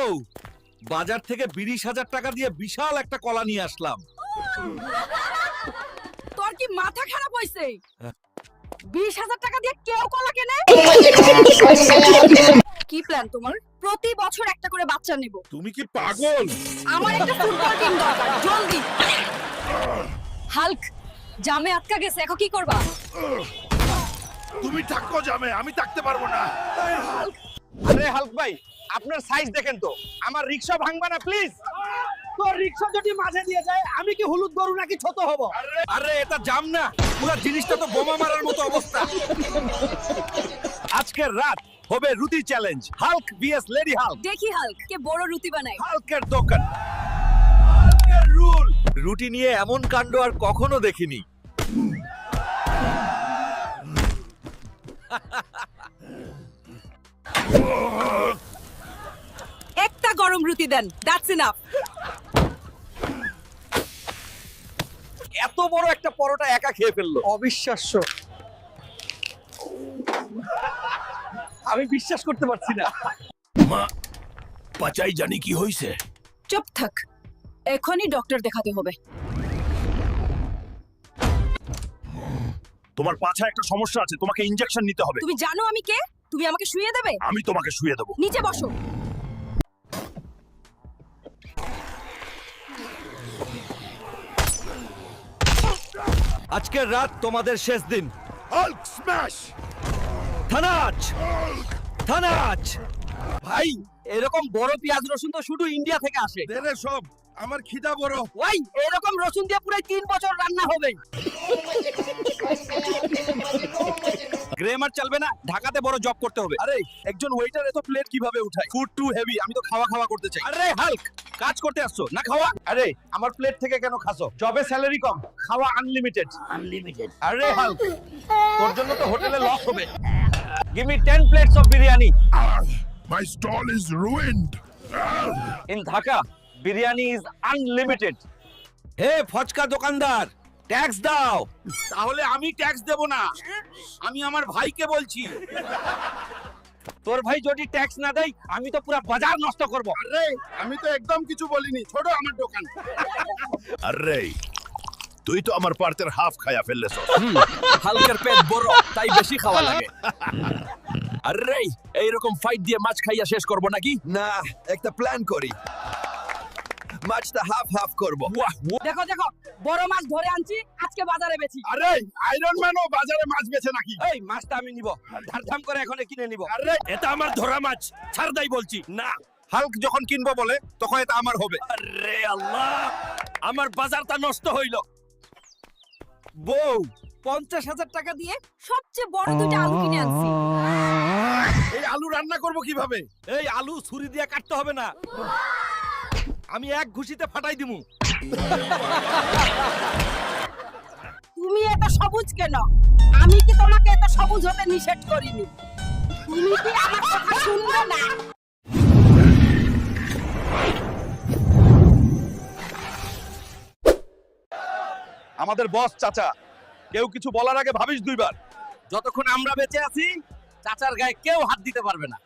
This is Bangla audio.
বউ, বাজার থেকে 20,000 টাকা দিয়ে বিশাল একটা কলা নিয়ে আসলাম। তোর কি মাথা খারাপ হইছে? 20,000 টাকা দিয়ে কেউ কলা কেনে? কি প্ল্যান তোমার? প্রতি বছর একটা করে বাচ্চা নেব। তুমি কি পাগল? আমার একটা ফুটবল টিম দরকার, জলদি। হাল্ক, জামে আটকা গেছে, এখন কি করবা? তুমি থাকো জামে, আমি থাকতে পারবো না। আরে হাল্ক ভাই, আপনার সাইজ দেখেন তো, আমার রিকশা ভাঙবা না প্লিজ। তোর রিকশা যদি মাঝে দিয়ে যায়, আমি কি হলুদ গরু নাকি ছোট হব? আরে এটা জাম না, পুরো জিনিসটা তো বোমা মারার মতো অবস্থা। আজকের রাত হবে রুটি challenge, Hulk vs lady Hulk. দেখি হাল্ক কে বড় রুটি বানায়। হাল্কের দোকান, হাল্কের রুল। রুটি নিয়ে এমন কাণ্ড আর কখনো দেখিনি। একটা গরম রুটি দেন, দ্যাটস ইনাফ। এত বড় একটা পরোটা একা খেয়ে ফেললো। অবিশ্বাস্য, আমি বিশ্বাস করতে পারছি না। মা, পাচাই জানি কি হইছে। চুপ থাক, এখনই ডক্টর দেখাতে হবে। তোমার পাছায় একটা সমস্যা আছে, তোমাকে ইনজেকশন নিতে হবে। তুমি জানো আমি কে? তুমি আমাকে শুইয়ে দেবে? আমি তোমাকে শুইয়ে দেবো। নিচে বসো। আজকের রাত তোমাদের শেষ দিন। Hulk smash! থানাচ, থানাচ। ভাই, এরকম বড় পেঁয়াজ রসুন তো শুধু ইন্ডিয়া থেকে আসে। দেরে সব, আমার খিদা বড়। ওই এরকম রসুন দিয়ে পুরো 3 বছর রান্না হবে। গ্রেমার চলবে না, ঢাকাতে বড় জব করতে হবে। আরে একজন ওয়েটার এত প্লেট কিভাবে উঠায়? ফুড টু হেভি, আমি তো খাওয়া খাওয়া করতে চাই। আরে হাল্ক, কাজ করতে আসছো না খাওয়া? আরে আমার প্লেট থেকে কেন খাসো? জবে স্যালারি কম, খাওয়া আনলিমিটেড। আরে হাল্ক, তোর জন্য তো হোটেলে লস হবে। Give me 10 plates of biryani. My stall is ruined! In Dhaka biryani is unlimited. হে ফচকা দোকানদার, ট্যাক্স দাও। তাহলে আমি ট্যাক্স দেব না, আমি আমার ভাইকে বলছি। তোর ভাই যদি ট্যাক্স না দেয়, আমি তো পুরো বাজার নষ্ট করব। আরে আমি তো একদম কিছু বলিনি, ছোট আমার দোকান। আরে তুই তো আমার পার্টের হাফ খায়া ফেললেছ। হালকের পেট বড়, তাই বেশি খাওয়া লাগে। আরে এইরকম ফাইট দিয়ে মাছ খাইয়া শেষ করব নাকি? না, একটা প্ল্যান করি। মাছটা হাফ হাফ করব। দেখো দেখো, বড় মাছ ধরে আনছি, আজকে বাজারে বেচি। আরে আয়রন ম্যানও বাজারে মাছ বেচে নাকি? এই মাছটা আমি নিব, ধারধাম করে এখন কিনে নিব। আরে এটা আমার ধরা মাছ, ছাড় দাই বলছি। না, হাল্ক যখন কিনবো বলে তখন এটা আমার হবে। আরে আল্লাহ, আমার বাজারটা নষ্ট হইল। বউ, 50,000 টাকা দিয়ে সবচেয়ে বড় দুইটা আলু কিনে আনছি। এই আলু রান্না করব কিভাবে? এই আলু ছুরি দিয়ে কাটতে হবে না, আমি এক ঘুষিতে ফাটাই দিমু। তুমি এত সবুজ কেন? আমি কি তোমাকে এত সবুজ হতে নিষেধ করিনি? তুমি কি আমার কথা শুনবে না? আমাদের বস চাচা, কেউ কিছু বলার আগে ভাবিস দুইবার। যতক্ষণ আমরা বেঁচে আছি, চাচার গায়ে কেউ হাত দিতে পারবে না।